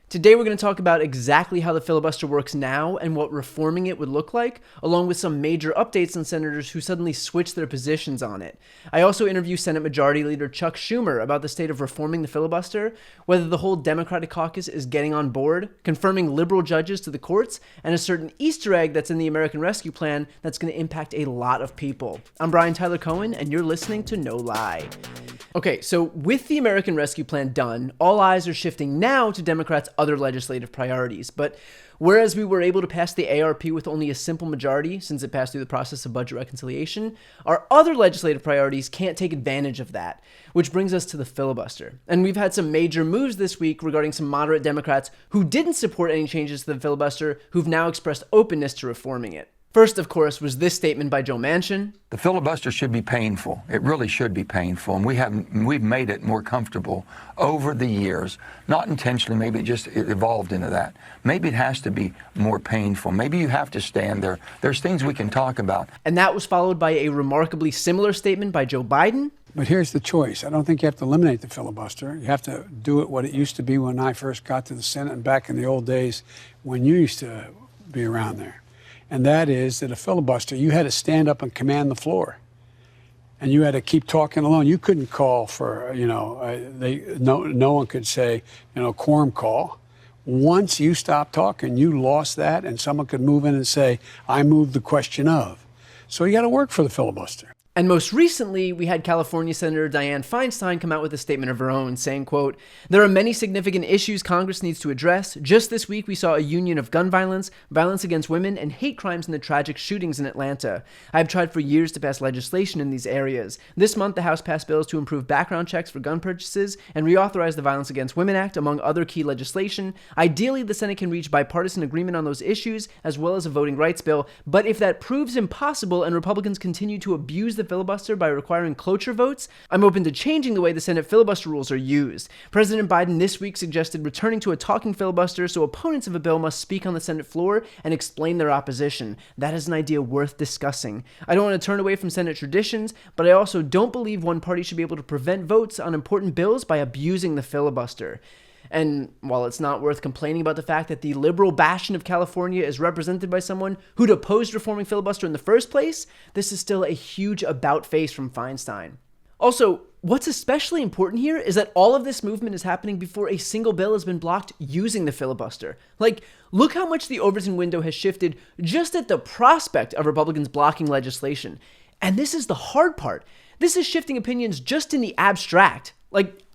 Today we're going to talk about exactly how the filibuster works now and what reforming it would look like, along with some major updates on senators who suddenly switched their positions on it. I also interview Senate Majority Leader Chuck Schumer about the state of reforming the filibuster, whether the whole Democratic caucus is getting on board, confirming liberal judges to the courts, and a certain Easter egg that's in the American Rescue Plan that's going to impact a lot of people. I'm Brian Tyler Cohen, and you're listening to No Lie. Okay, so with the American Rescue Plan done, all eyes are shifting now to Democrats' other legislative priorities. But whereas we were able to pass the ARP with only a simple majority since it passed through the process of budget reconciliation, our other legislative priorities can't take advantage of that, which brings us to the filibuster. And we've had some major moves this week regarding some moderate Democrats who didn't support any changes to the filibuster who've now expressed openness to reforming it. First, of course, was this statement by Joe Manchin. The filibuster should be painful. It really should be painful. And we've made it more comfortable over the years. Not intentionally, maybe it evolved into that. Maybe it has to be more painful. Maybe you have to stand there. There's things we can talk about. And that was followed by a remarkably similar statement by Joe Biden. But here's the choice. I don't think you have to eliminate the filibuster. You have to do it what it used to be when I first got to the Senate and back in the old days when you used to be around there. And that is that a filibuster, you had to stand up and command the floor. And you had to keep talking alone. You couldn't call for, no one could say, quorum call. Once you stopped talking, you lost that, and someone could move in and say, I moved the question of. So you got to work for the filibuster. And most recently, we had California Senator Dianne Feinstein come out with a statement of her own saying, quote, "There are many significant issues Congress needs to address. Just this week, we saw a union of gun violence, violence against women, and hate crimes in the tragic shootings in Atlanta. I have tried for years to pass legislation in these areas. This month, the House passed bills to improve background checks for gun purchases and reauthorize the Violence Against Women Act, among other key legislation. Ideally, the Senate can reach bipartisan agreement on those issues, as well as a voting rights bill. But if that proves impossible and Republicans continue to abuse the filibuster by requiring cloture votes, I'm open to changing the way the Senate filibuster rules are used. President Biden this week suggested returning to a talking filibuster so opponents of a bill must speak on the Senate floor and explain their opposition. That is an idea worth discussing. I don't want to turn away from Senate traditions, but I also don't believe one party should be able to prevent votes on important bills by abusing the filibuster." And while it's not worth complaining about the fact that the liberal bastion of California is represented by someone who'd opposed reforming filibuster in the first place, this is still a huge about-face from Feinstein. Also, what's especially important here is that all of this movement is happening before a single bill has been blocked using the filibuster. Look how much the Overton window has shifted just at the prospect of Republicans blocking legislation. And this is the hard part. This is shifting opinions just in the abstract.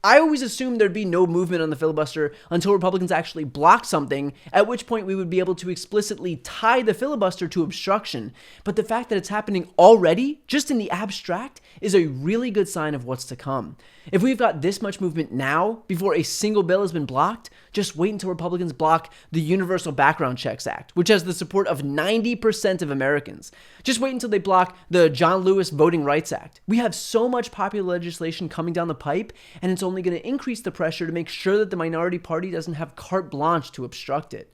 I always assumed there'd be no movement on the filibuster until Republicans actually blocked something, at which point we would be able to explicitly tie the filibuster to obstruction. But the fact that it's happening already, just in the abstract, is a really good sign of what's to come. If we've got this much movement now, before a single bill has been blocked, just wait until Republicans block the Universal Background Checks Act, which has the support of 90% of Americans. Just wait until they block the John Lewis Voting Rights Act. We have so much popular legislation coming down the pipe, and it's only going to increase the pressure to make sure that the minority party doesn't have carte blanche to obstruct it.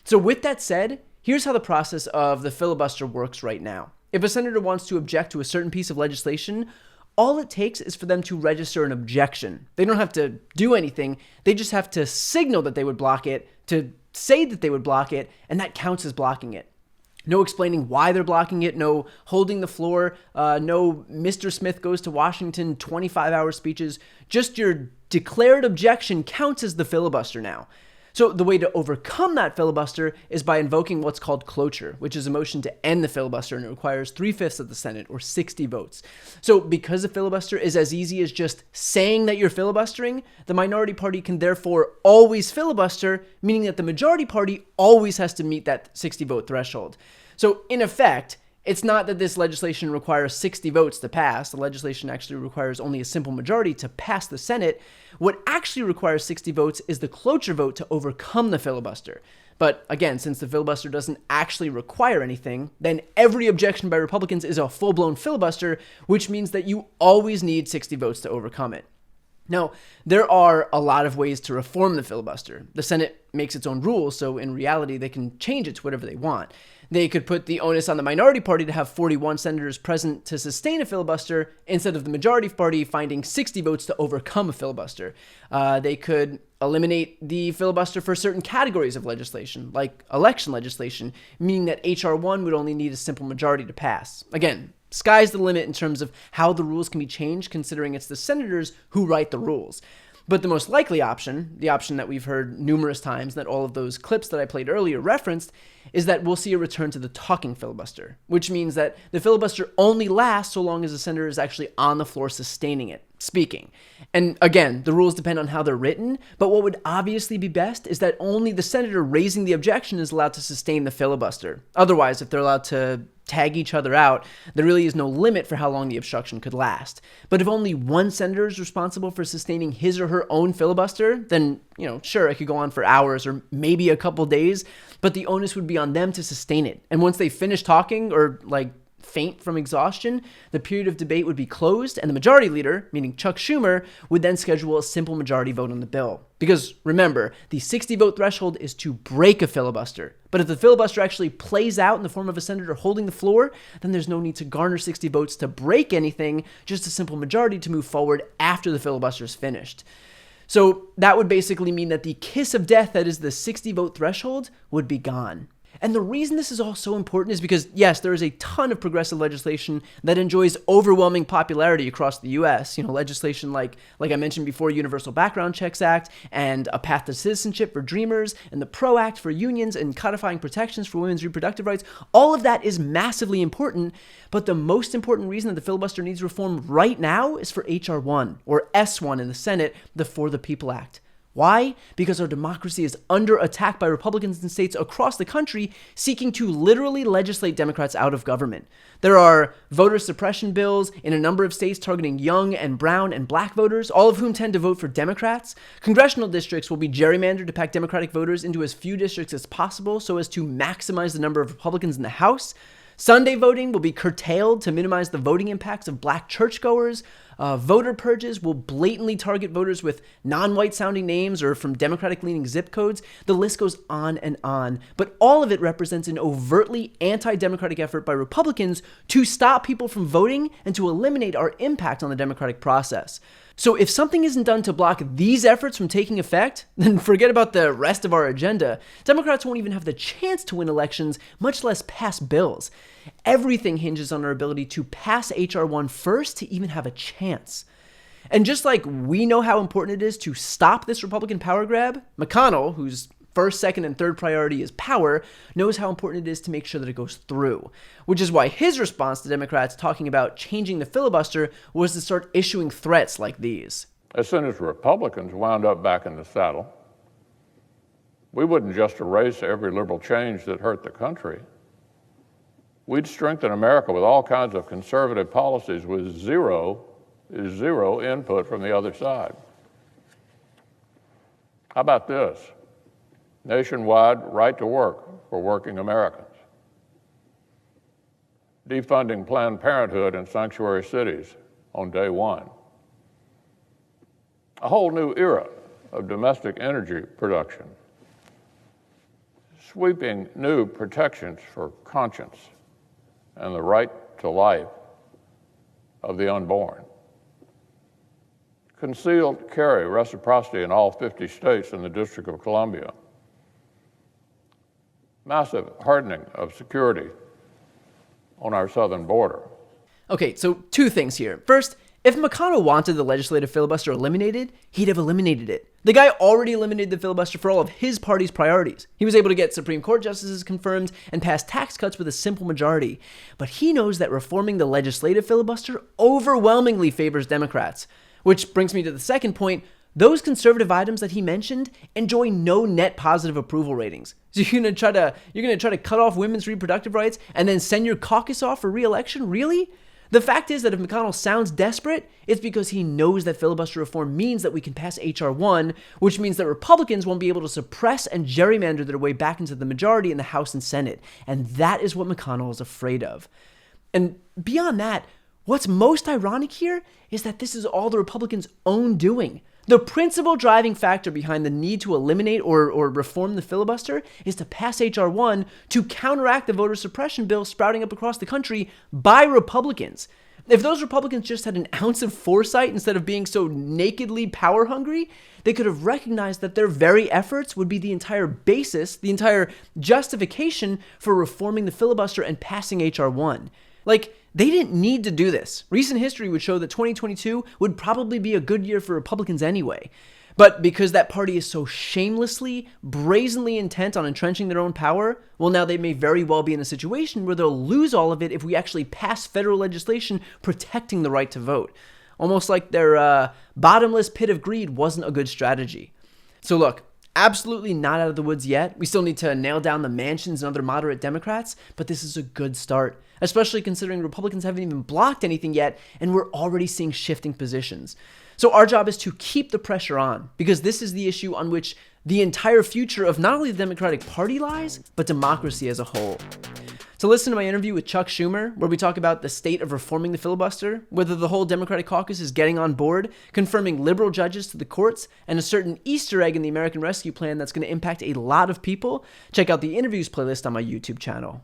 So with that said, here's how the process of the filibuster works right now. If a senator wants to object to a certain piece of legislation, all it takes is for them to register an objection. They don't have to do anything. They just have to signal that they would block it, to say that they would block it, and that counts as blocking it. No explaining why they're blocking it, no holding the floor, no Mr. Smith goes to Washington 25-hour speeches. Just your declared objection counts as the filibuster now. So the way to overcome that filibuster is by invoking what's called cloture, which is a motion to end the filibuster, and it requires 3/5 of the Senate, or 60 votes. So because a filibuster is as easy as just saying that you're filibustering, the minority party can therefore always filibuster, meaning that the majority party always has to meet that 60-vote threshold. So in effect, it's not that this legislation requires 60 votes to pass. The legislation actually requires only a simple majority to pass the Senate. What actually requires 60 votes is the cloture vote to overcome the filibuster. But again, since the filibuster doesn't actually require anything, then every objection by Republicans is a full-blown filibuster, which means that you always need 60 votes to overcome it. Now, there are a lot of ways to reform the filibuster. The Senate makes its own rules, so in reality, they can change it to whatever they want. They could put the onus on the minority party to have 41 senators present to sustain a filibuster instead of the majority party finding 60 votes to overcome a filibuster. They could eliminate the filibuster for certain categories of legislation, like election legislation, meaning that H.R. 1 would only need a simple majority to pass. Again, sky's the limit in terms of how the rules can be changed, considering it's the senators who write the rules. But the most likely option, the option that we've heard numerous times, that all of those clips that I played earlier referenced, is that we'll see a return to the talking filibuster, which means that the filibuster only lasts so long as the senator is actually on the floor sustaining it, speaking. And again, the rules depend on how they're written, but what would obviously be best is that only the senator raising the objection is allowed to sustain the filibuster. Otherwise, if they're allowed to tag each other out, there really is no limit for how long the obstruction could last. But if only one senator is responsible for sustaining his or her own filibuster, then, sure, it could go on for hours or maybe a couple days, but the onus would be on them to sustain it. And once they finish talking or faint from exhaustion, the period of debate would be closed, and the majority leader, meaning Chuck Schumer, would then schedule a simple majority vote on the bill. Because remember, the 60-vote threshold is to break a filibuster. But if the filibuster actually plays out in the form of a senator holding the floor, then there's no need to garner 60 votes to break anything, just a simple majority to move forward after the filibuster is finished. So that would basically mean that the kiss of death that is the 60-vote threshold would be gone. And the reason this is all so important is because, yes, there is a ton of progressive legislation that enjoys overwhelming popularity across the U.S. Legislation like I mentioned before, Universal Background Checks Act and A Path to Citizenship for Dreamers and the PRO Act for unions and codifying protections for women's reproductive rights. All of that is massively important, but the most important reason that the filibuster needs reform right now is for H.R. 1 or S1 in the Senate, the For the People Act. Why? Because our democracy is under attack by Republicans in states across the country seeking to literally legislate Democrats out of government. There are voter suppression bills in a number of states targeting young and brown and black voters, all of whom tend to vote for Democrats. Congressional districts will be gerrymandered to pack Democratic voters into as few districts as possible so as to maximize the number of Republicans in the House. Sunday voting will be curtailed to minimize the voting impacts of black churchgoers. Voter purges will blatantly target voters with non-white sounding names or from Democratic-leaning zip codes. The list goes on and on. But all of it represents an overtly anti-democratic effort by Republicans to stop people from voting and to eliminate our impact on the democratic process. So if something isn't done to block these efforts from taking effect, then forget about the rest of our agenda. Democrats won't even have the chance to win elections, much less pass bills. Everything hinges on our ability to pass H.R. 1 first to even have a chance. And just like we know how important it is to stop this Republican power grab, McConnell, whose first, second, and third priority is power, knows how important it is to make sure that it goes through. Which is why his response to Democrats talking about changing the filibuster was to start issuing threats like these. As soon as Republicans wound up back in the saddle, we wouldn't just erase every liberal change that hurt the country. We'd strengthen America with all kinds of conservative policies with zero input from the other side. How about this? Nationwide right to work for working Americans. Defunding Planned Parenthood in sanctuary cities on day one. A whole new era of domestic energy production. Sweeping new protections for conscience and the right to life of the unborn. Concealed carry reciprocity in all 50 states and the District of Columbia. Massive hardening of security on our southern border. Okay, so two things here. First, if McConnell wanted the legislative filibuster eliminated, he'd have eliminated it. The guy already eliminated the filibuster for all of his party's priorities. He was able to get Supreme Court justices confirmed and pass tax cuts with a simple majority. But he knows that reforming the legislative filibuster overwhelmingly favors Democrats. Which brings me to the second point. Those conservative items that he mentioned enjoy no net positive approval ratings. So you're gonna try to cut off women's reproductive rights and then send your caucus off for re-election? Really? The fact is that if McConnell sounds desperate, it's because he knows that filibuster reform means that we can pass H.R. 1, which means that Republicans won't be able to suppress and gerrymander their way back into the majority in the House and Senate. And that is what McConnell is afraid of. And beyond that, what's most ironic here is that this is all the Republicans' own doing. The principal driving factor behind the need to eliminate or reform the filibuster is to pass H.R. 1 to counteract the voter suppression bill sprouting up across the country by Republicans. If those Republicans just had an ounce of foresight instead of being so nakedly power hungry, they could have recognized that their very efforts would be the entire basis, the entire justification for reforming the filibuster and passing H.R. 1. Like, they didn't need to do this. Recent history would show that 2022 would probably be a good year for Republicans anyway. But because that party is so shamelessly, brazenly intent on entrenching their own power, well, now they may very well be in a situation where they'll lose all of it if we actually pass federal legislation protecting the right to vote. Almost like their bottomless pit of greed wasn't a good strategy. So look, absolutely not out of the woods yet. We still need to nail down the Mansions and other moderate Democrats, but this is a good start, especially considering Republicans haven't even blocked anything yet, and we're already seeing shifting positions. So our job is to keep the pressure on, because this is the issue on which the entire future of not only the Democratic Party lies, but democracy as a whole. So listen to my interview with Chuck Schumer, where we talk about the state of reforming the filibuster, whether the whole Democratic caucus is getting on board, confirming liberal judges to the courts, and a certain Easter egg in the American Rescue Plan that's going to impact a lot of people. Check out the interviews playlist on my YouTube channel.